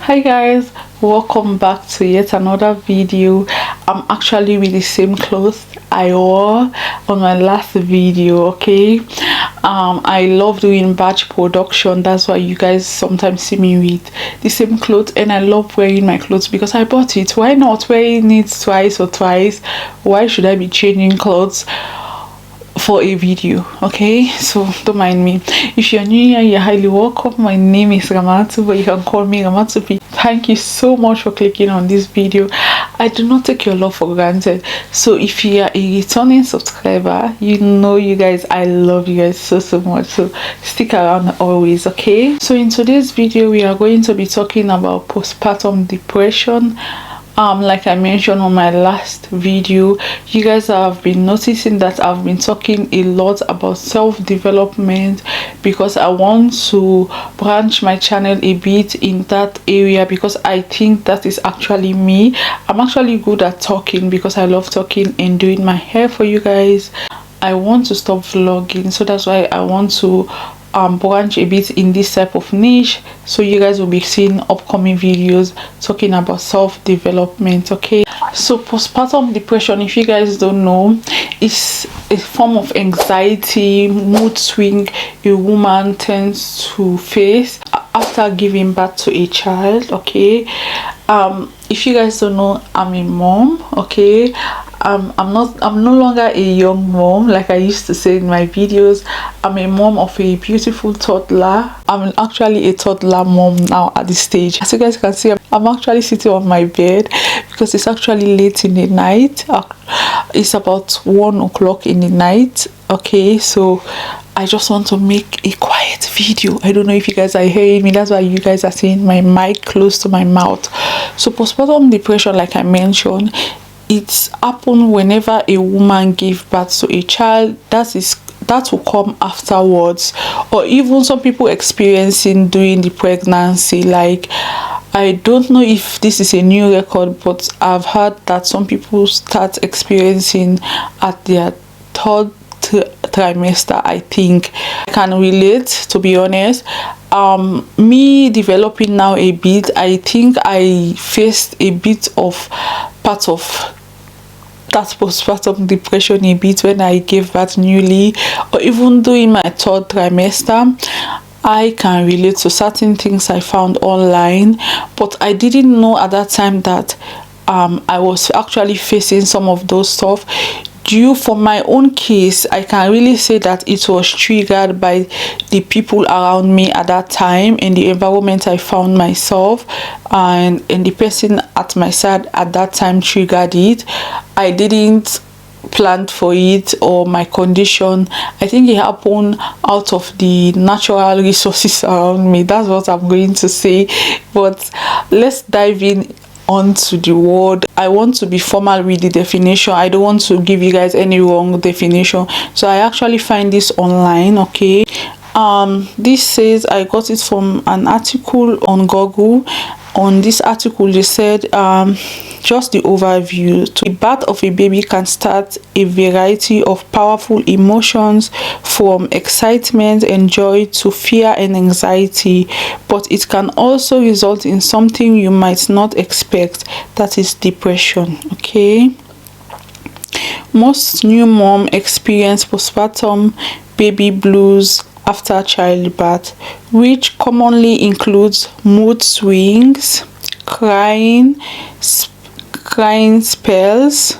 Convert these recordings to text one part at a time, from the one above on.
Hi guys, welcome back to yet another video. I'm actually with the same clothes I wore on my last video. Okay, I love doing batch production. That's why you guys sometimes see me with the same clothes, and I love wearing my clothes because I bought it. Why not wearing it twice or twice? Why should I be changing clothes for a video? Okay, so don't mind me. If you're new here, you're highly welcome. My name is Ramatu, but you can call me Ramatu. Thank you so much for clicking on this video. I do not take your love for granted. So if you are a returning subscriber, you know you guys, I love you guys so much. So stick around always. Okay, so in today's video we are going to be talking about postpartum depression. Like I mentioned on my last video, you guys have been noticing that I've been talking a lot about self-development because I want to branch my channel a bit in that area, because I think that is actually me. I'm actually good at talking because I love talking and doing my hair for you guys. I want to stop vlogging, so that's why I want to branch a bit in this type of niche, so you guys will be seeing upcoming videos talking about self-development. Okay, so postpartum depression, if you guys don't know, is a form of anxiety, mood swing a woman tends to face after giving birth to a child. Okay, if you guys don't know, I'm a mom. Okay, I'm no longer a young mom like I used to say in my videos. I'm a mom of a beautiful toddler. I'm actually a toddler mom now at this stage. As you guys can see, I'm actually sitting on my bed because it's actually late in the night. It's about 1 o'clock in the night. Okay, so I just want to make a quiet video. I don't know if you guys are hearing me. That's why you guys are seeing my mic close to my mouth. So postpartum depression, like I mentioned, it's happened whenever a woman gives birth to a child. That will come afterwards, or even some people experiencing during the pregnancy. Like, I don't know if this is a new record, but I've heard that some people start experiencing at their third trimester. I think I can relate, to be honest. Me developing now a bit, I think I faced a bit of part of that postpartum depression a bit when I gave birth newly, or even during my third trimester. I can relate to certain things I found online, but I didn't know at that time that I was actually facing some of those stuff. For my own case, I can really say that it was triggered by the people around me at that time and the environment I found myself, and the person at my side at that time triggered it. I didn't plan for it, or my condition. I think it happened out of the natural resources around me. That's what I'm going to say. But let's dive in onto the word. I want to be formal with the definition. I don't want to give you guys any wrong definition, so I actually find this online. Okay, this says, I got it from an article on Google. On this article, they said, just the overview: the birth of a baby can start a variety of powerful emotions, from excitement and joy to fear and anxiety, but it can also result in something you might not expect, that is depression. Okay, most new moms experience postpartum baby blues after childbirth, which commonly includes mood swings, crying spells,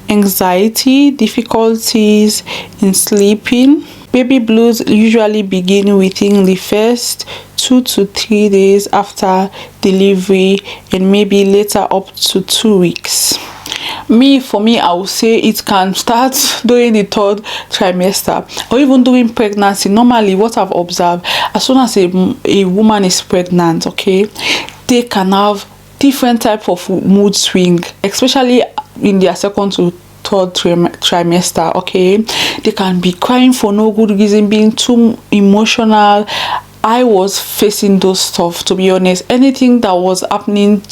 anxiety, difficulties in sleeping. Baby blues usually begin within the first 2 to 3 days after delivery, and maybe later up to 2 weeks. For me, I would say it can start during the third trimester, or even during pregnancy. Normally, what I've observed, as soon as a woman is pregnant, okay, they can have different type of mood swing, especially in their second to third trimester. Okay, they can be crying for no good reason, being too emotional. I was facing those stuff, to be honest. Anything that was happening,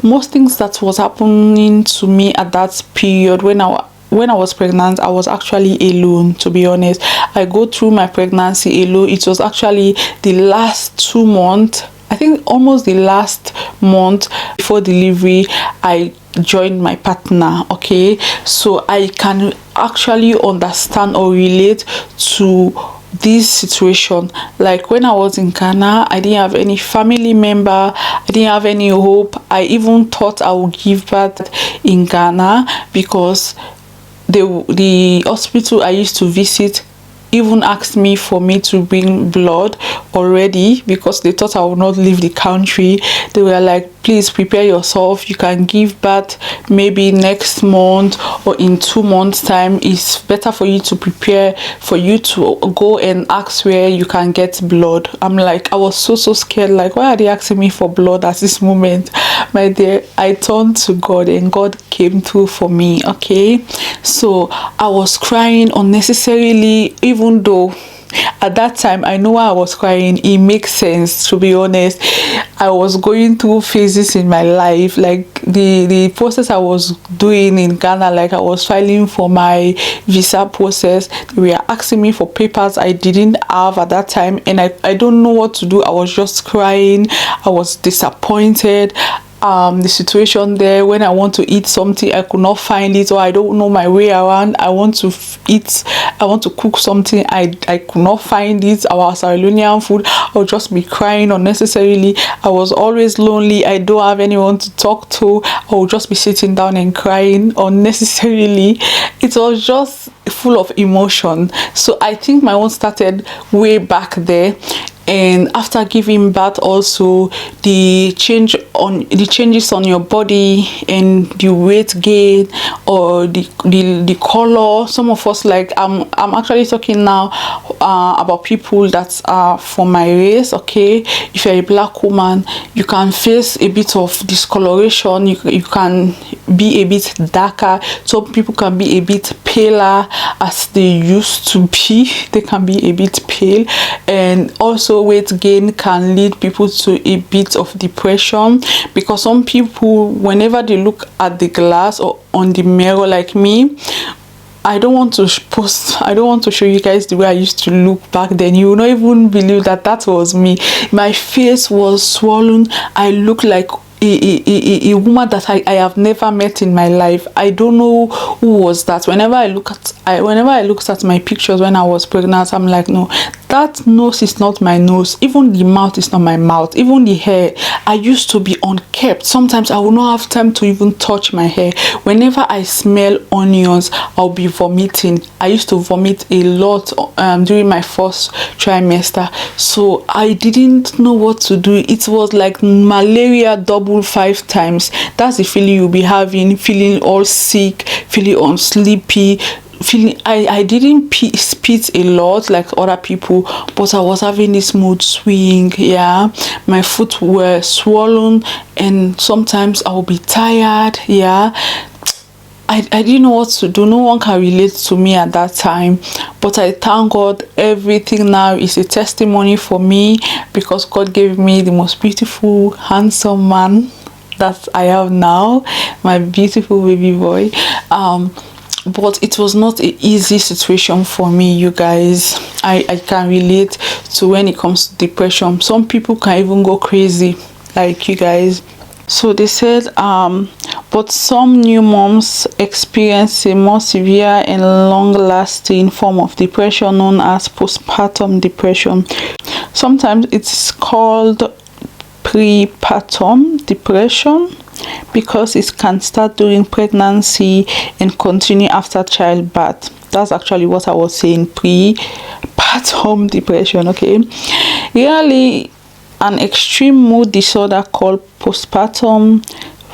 most things that was happening to me at that period when I was pregnant, I was actually alone, to be honest. I go through my pregnancy alone. It was actually the last 2 months, I think almost the last month before delivery, I joined my partner. Okay, so I can actually understand or relate to this situation. Like when I was in Ghana, I didn't have any family member, I didn't have any hope. I even thought I would give birth in Ghana, because the hospital I used to visit even asked me for me to bring blood already, because they thought I would not leave the country. They were like, please prepare yourself, you can give birth maybe next month or in 2 months time. It's better for you to prepare, for you to go and ask where you can get blood. I'm like, I was so scared, like, why are they asking me for blood at this moment? My dear, I turned to God and God came through for me. Okay, so I was crying unnecessarily, even though at that time I know why I was crying. It makes sense, to be honest. I was going through phases in my life, like the process I was doing in Ghana, like I was filing for my visa process. They were asking me for papers I didn't have at that time, and I don't know what to do. I was just crying. I was disappointed. The situation there, when I want to eat something, I could not find it, or I don't know my way around. I want to eat, I want to cook something, I could not find it. Our Sierra Leonean food, I'll just be crying unnecessarily. I was always lonely. I don't have anyone to talk to. I will just be sitting down and crying unnecessarily. It was just full of emotion. So I think my own started way back there. And after giving birth, also the changes on your body and the weight gain, or the color. Some of us, like I'm actually talking now about people that are from my race. Okay, if you're a black woman, you can face a bit of discoloration. You can be a bit darker. Some people can be a bit paler as they used to be. They can be a bit pale. And also weight gain can lead people to a bit of depression, because some people, whenever they look at the glass or on the mirror, like me, I don't want to show you guys the way I used to look back then. You will not even believe that was me. My face was swollen. I look like a woman that I have never met in my life. I don't know who was that. Whenever I looked at my pictures when I was pregnant, I'm like, no, that nose is not my nose. Even the mouth is not my mouth. Even the hair, I used to be unkept. Sometimes I will not have time to even touch my hair. Whenever I smell onions, I'll be vomiting. I used to vomit a lot during my first trimester. So I didn't know what to do. It was like malaria double 5 times. That's the feeling you'll be having, feeling all sick, feeling unsleepy, feeling I didn't spit a lot like other people, but I was having this mood swing. Yeah, my foot were swollen, and sometimes I will be tired. Yeah, I didn't know what to do. No one can relate to me at that time, but I thank God. Everything now is a testimony for me, because God gave me the most beautiful, handsome man that I have now, my beautiful baby boy. But it was not an easy situation for me, you guys. I can relate to when it comes to depression. Some people can even go crazy, like you guys. So they said but some new moms experience a more severe and long-lasting form of depression known as postpartum depression. Sometimes it's called prepartum depression, because it can start during pregnancy and continue after childbirth. That's actually what I was saying, prepartum depression. Okay, really an extreme mood disorder called postpartum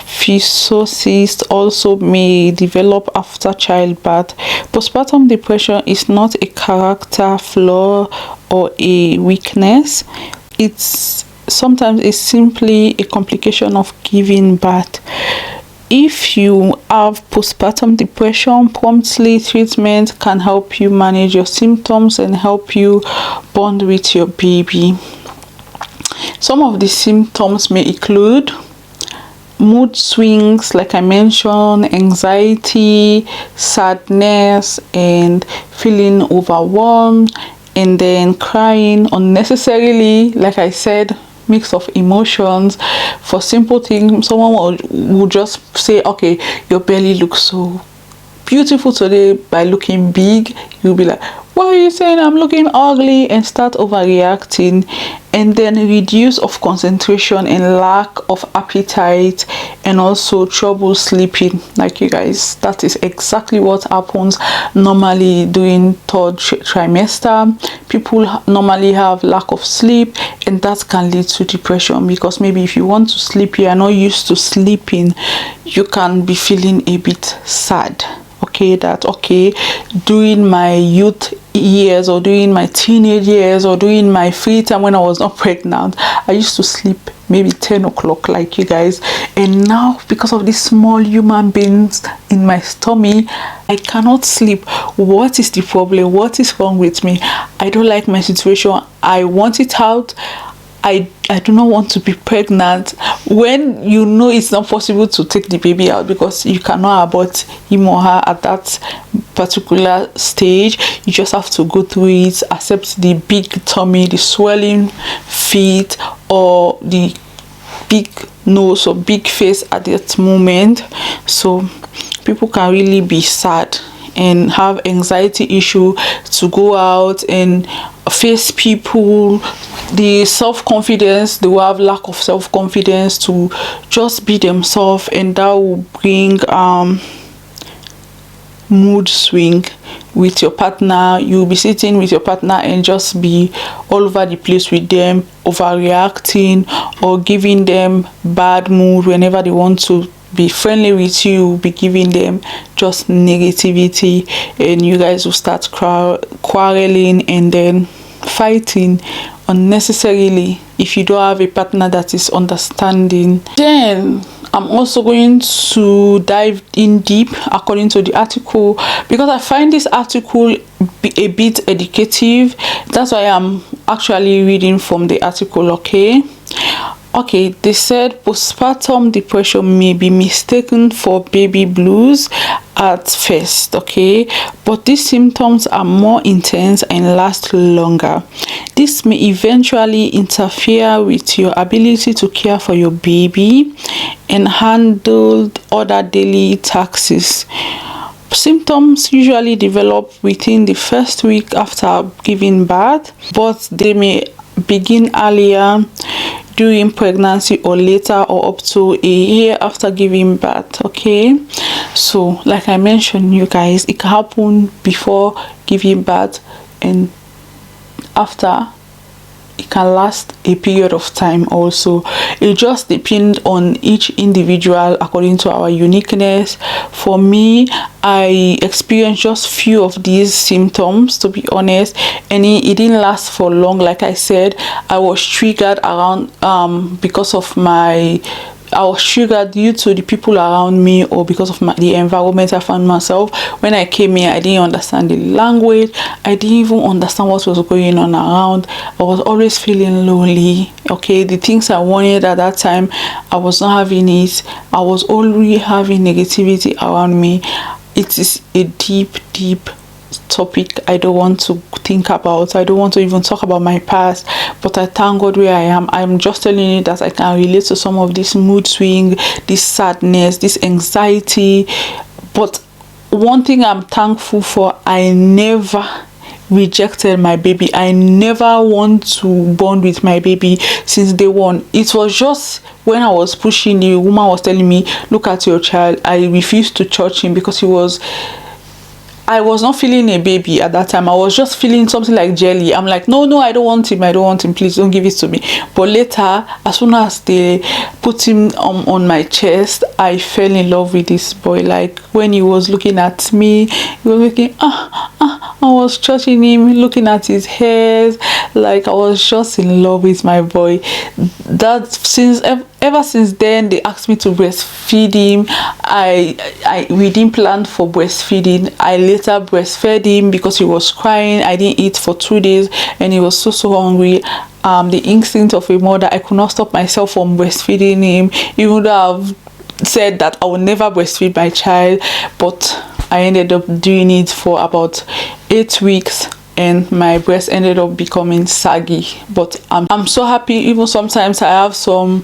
psychosis also may develop after childbirth. Postpartum depression is not a character flaw or a weakness. Sometimes it's simply a complication of giving birth. If you have postpartum depression, promptly treatment can help you manage your symptoms and help you bond with your baby. Some of the symptoms may include mood swings, like I mentioned, anxiety, sadness, and feeling overwhelmed, and then crying unnecessarily, like I said, mix of emotions. For simple things, someone would just say, okay, your belly looks so beautiful today by looking big. You'll be like, why are you saying I'm looking ugly? And start overreacting, and then reduce of concentration and lack of appetite, and also trouble sleeping. Like, you guys, that is exactly what happens normally during third trimester. People normally have lack of sleep, and that can lead to depression, because maybe if you want to sleep, you are not used to sleeping, you can be feeling a bit sad. Okay, that okay, during my youth years, or during my teenage years, or during my free time when I was not pregnant, I used to sleep maybe 10 o'clock, like you guys, and now because of these small human beings in my stomach, I cannot sleep. What is the problem? What is wrong with me? I don't like my situation. I want it out. I do not want to be pregnant. When you know it's not possible to take the baby out because you cannot abort him or her at that particular stage, you just have to go through it, accept the big tummy, the swelling feet, or the big nose or big face at that moment. So people can really be sad and have anxiety issue to go out and face people. The self-confidence, they will have lack of self-confidence to just be themselves, and that will bring mood swing with your partner. You'll be sitting with your partner and just be all over the place with them, overreacting or giving them bad mood. Whenever they want to be friendly with you, be giving them just negativity, and you guys will start quarreling and then fighting unnecessarily if you don't have a partner that is understanding. Then I'm also going to dive in deep according to the article, because I find this article a bit educative. That's why I'm actually reading from the article. Okay, they said postpartum depression may be mistaken for baby blues at first, okay, but these symptoms are more intense and last longer. This may eventually interfere with your ability to care for your baby and handle other daily tasks. Symptoms usually develop within the first week after giving birth, but they may begin earlier during pregnancy or later, or up to a year after giving birth. Okay, so like I mentioned, you guys, it can happen before giving birth and after. It can last a period of time also. It just depends on each individual according to our uniqueness. For me, I experienced just few of these symptoms, to be honest, and it didn't last for long. Like I said, I was triggered around because of I was triggered due to the people around me, or because of the environment I found myself. When I came here, I didn't understand the language. I didn't even understand what was going on around. I was always feeling lonely. Okay, the things I wanted at that time, I was not having it. I was already having negativity around me. It is a deep topic I don't want to think about. I don't want to even talk about my past, but I thank God where I am. I'm just telling you that I can relate to some of this mood swing, this sadness, this anxiety. But one thing I'm thankful for, I never rejected my baby. I never want to bond with my baby since day one. It was just when I was pushing, the woman was telling me, look at your child. I refused to touch him because I was not feeling a baby at that time. I was just feeling something like jelly. I'm like, no, I don't want him, please don't give it to me. But later, as soon as they put him on my chest, I fell in love with this boy. Like, when he was looking at me, he was looking, I was touching him, looking at his hairs, like I was just in love with my boy. That ever since then, they asked me to breastfeed him. We didn't plan for breastfeeding. I later breastfed him because he was crying. I didn't eat for 2 days and he was so hungry. The instinct of a mother, I could not stop myself from breastfeeding him, even though I've said that I will never breastfeed my child, but I ended up doing it for about 8 weeks. and my breast ended up becoming saggy. But I'm so happy. Even sometimes I have some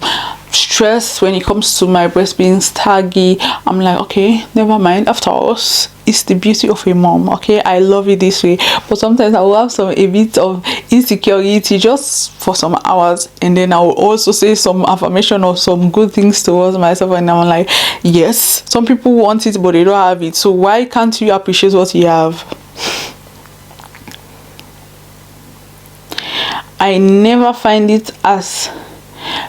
stress when it comes to my breast being saggy. I'm like, okay, never mind, after all, it's the beauty of a mom. Okay, I love it this way. But sometimes I will have a bit of insecurity just for some hours, and then I will also say some affirmation or some good things towards myself, and I'm like, yes, some people want it but they don't have it, so why can't you appreciate what you have? I never find it as,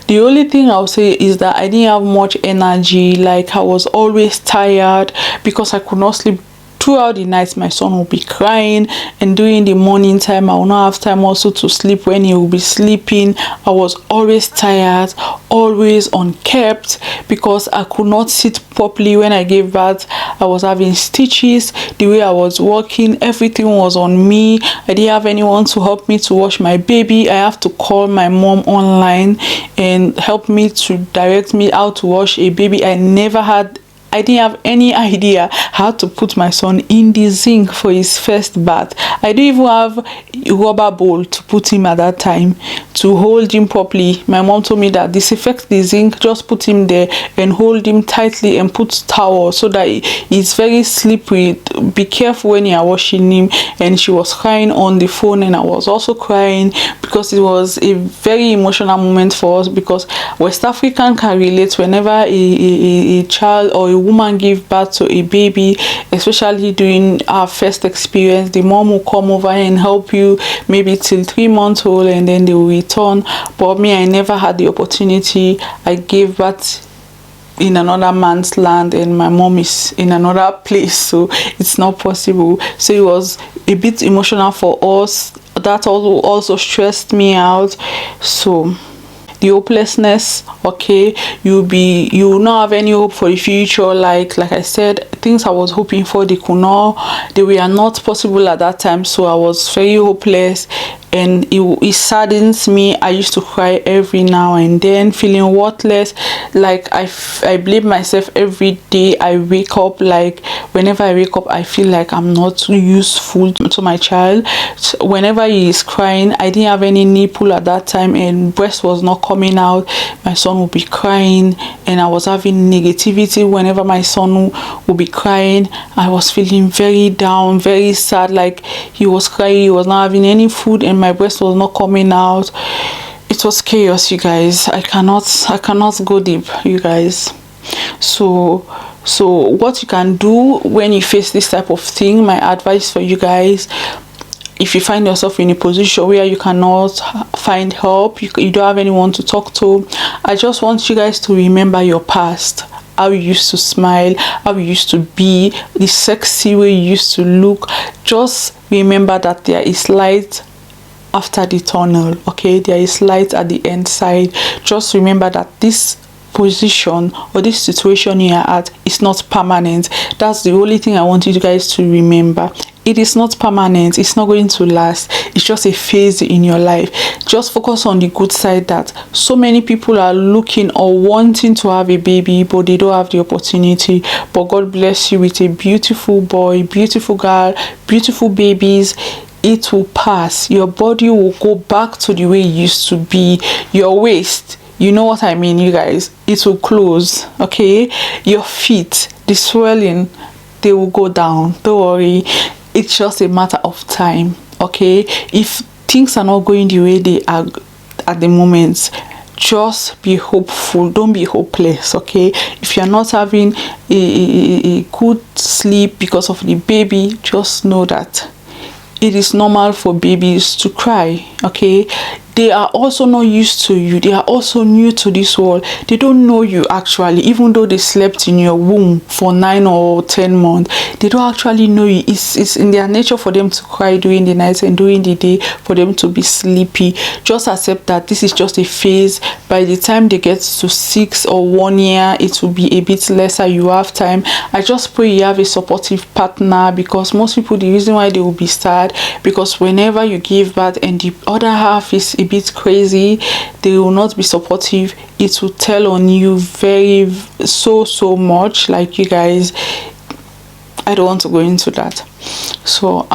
the only thing I'll say is that I didn't have much energy. Like, I was always tired because I could not sleep throughout the night. My son will be crying, and during the morning time I will not have time also to sleep when he will be sleeping. I was always tired, always unkept, because I could not sit properly when I gave birth. I was having stitches. The way I was walking, everything was on me. I didn't have anyone to help me to wash my baby. I have to call my mom online and help me to direct me how to wash a baby. I didn't have any idea how to put my son in the zinc for his first bath. I didn't even have a rubber bowl to put him at that time to hold him properly. My mom told me that disinfect the zinc, just put him there and hold him tightly and put towel so that he's very slippery. Be careful when you are washing him. And she was crying on the phone, and I was also crying because it was a very emotional moment for us, because West African can relate. Whenever a child or a woman give birth to a baby, especially during our first experience, the mom will come over and help you maybe till 3 months old, and then they will return. But me, I never had the opportunity. I gave birth in another man's land, and my mom is in another place, so it's not possible. So it was a bit emotional for us. That also stressed me out. So the hopelessness, okay, you will not have any hope for the future. Like I said, things I was hoping for, they were not possible at that time. So I was very hopeless, and it saddens me. I used to cry every now and then, feeling worthless. Like I blame myself every day I wake up. Like whenever I wake up, I feel like I'm not useful to my child. So whenever he is crying, I didn't have any nipple at that time, and breast was not coming out. My son would be crying, and I was having negativity whenever my son would be crying. I was feeling very down, very sad. Like he was crying, he was not having any food, and my breast was not coming out. It was chaos, you guys. I cannot go deep, you guys. So what you can do when you face this type of thing, my advice for you guys, if you find yourself in a position where you cannot find help, you don't have anyone to talk to, I just want you guys to remember your past, how you used to smile, how you used to be, the sexy way you used to look. Just remember that there is light after the tunnel, okay? There is light at the end side. Just remember that this position or this situation you are at is not permanent. That's the only thing I want you guys to remember. It is not permanent. It's not going to last. It's just a phase in your life. Just focus on the good side, that so many people are looking or wanting to have a baby, but they don't have the opportunity. But God bless you with a beautiful boy, beautiful girl, beautiful babies. It will pass. Your body will go back to the way it used to be. Your waist, you know what I mean, you guys, it will close, okay? Your feet, the swelling, they will go down. Don't worry, it's just a matter of time, okay? If things are not going the way they are at the moment, just be hopeful. Don't be hopeless, okay? If you're not having a good sleep because of the baby, just know that it is normal for babies to cry, okay? They are also not used to you. They are also new to this world. They don't know you actually, even though they slept in your womb for 9 or 10 months. They don't actually know you. It's in their nature for them to cry during the night and during the day for them to be sleepy. Just accept that this is just a phase. By the time they get to 6 or 1 year, it will be a bit lesser. You have time. I just pray you have a supportive partner, because most people, the reason why they will be sad, because whenever you give birth and the other half is a bit crazy, they will not be supportive. It will tell on you so much. Like, you guys, I don't want to go into that. So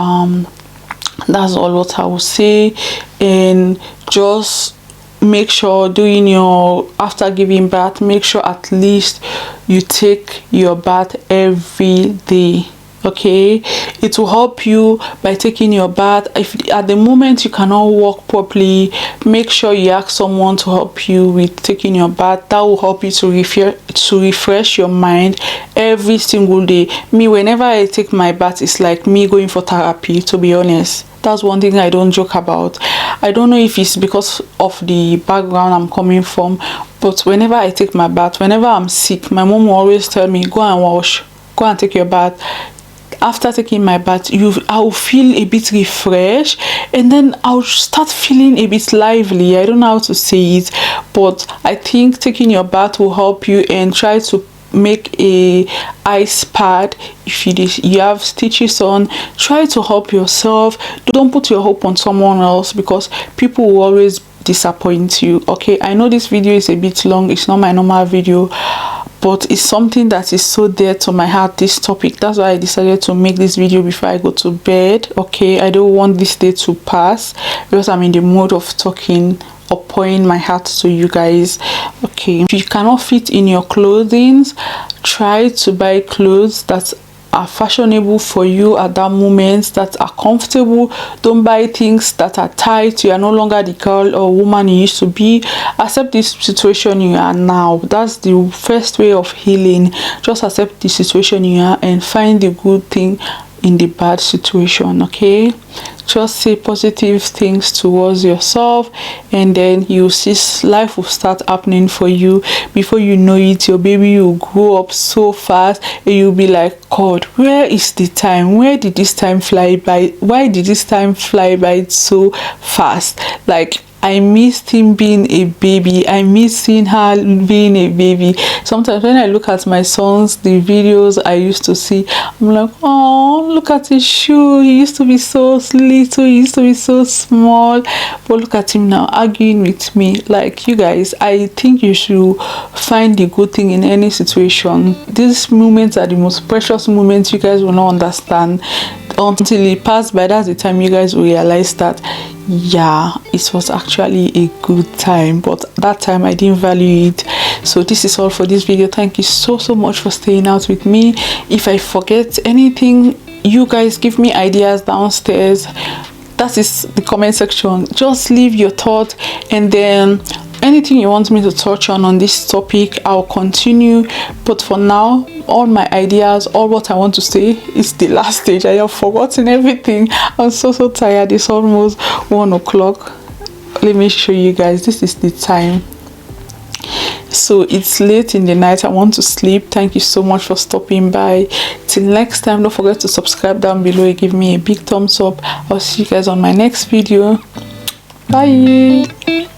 That's all what I will say. And just make sure doing your after giving birth, make sure at least you take your bath every day. Okay, it will help you by taking your bath. If at the moment you cannot walk properly, make sure you ask someone to help you with taking your bath. That will help you to refresh your mind every single day. Me, whenever I take my bath, it's like me going for therapy, to be honest. That's one thing I don't joke about. I don't know if it's because of the background I'm coming from, but whenever I take my bath, whenever I'm sick, my mom will always tell me, go and wash, go and take your bath. After taking my bath, I'll feel a bit refreshed, and then I'll start feeling a bit lively. I don't know how to say it, but I think taking your bath will help you. And try to make a ice pad. If you have stitches on, try to help yourself. Don't put your hope on someone else, because people will always disappoint you. Okay, I know this video is a bit long, it's not my normal video, but it's something that is so dear to my heart, this topic. That's why I decided to make this video before I go to bed. Okay, I don't want this day to pass, because I'm in the mood of talking or pouring my heart to you guys. Okay, if you cannot fit in your clothing, try to buy clothes that are fashionable for you at that moment, that are comfortable. Don't buy things that are tight. You are no longer the girl or woman you used to be. Accept this situation you are now. That's the first way of healing. Just accept the situation you are and find the good thing in the bad situation. Okay, just say positive things towards yourself, and then you see life will start happening for you. Before you know it, your baby will grow up so fast, and you'll be like, God, where is the time? Where did this time fly by? Why did this time fly by so fast? Like, I missed him being a baby. I miss seeing her being a baby. Sometimes when I look at my sons, the videos I used to see, I'm like, oh, look at his shoe. He used to be so little. He used to be so small. But look at him now, arguing with me. Like, you guys, I think you should find the good thing in any situation. These moments are the most precious moments. You guys will not understand until it passed by. That's the time you guys will realize that, yeah, it was actually a good time, but that time I didn't value it. So this is all for this video. Thank you so much for staying out with me. If I forget anything, you guys give me ideas downstairs. That is the comment section. Just leave your thought, and then anything you want me to touch on this topic, I'll continue. But for now, all my ideas, all what I want to say is the last stage. I have forgotten everything. I'm so tired. It's almost 1 o'clock. Let me show you guys. This is the time. So it's late in the night. I want to sleep. Thank you so much for stopping by. Till next time, don't forget to subscribe down below and give me a big thumbs up. I'll see you guys on my next video. Bye.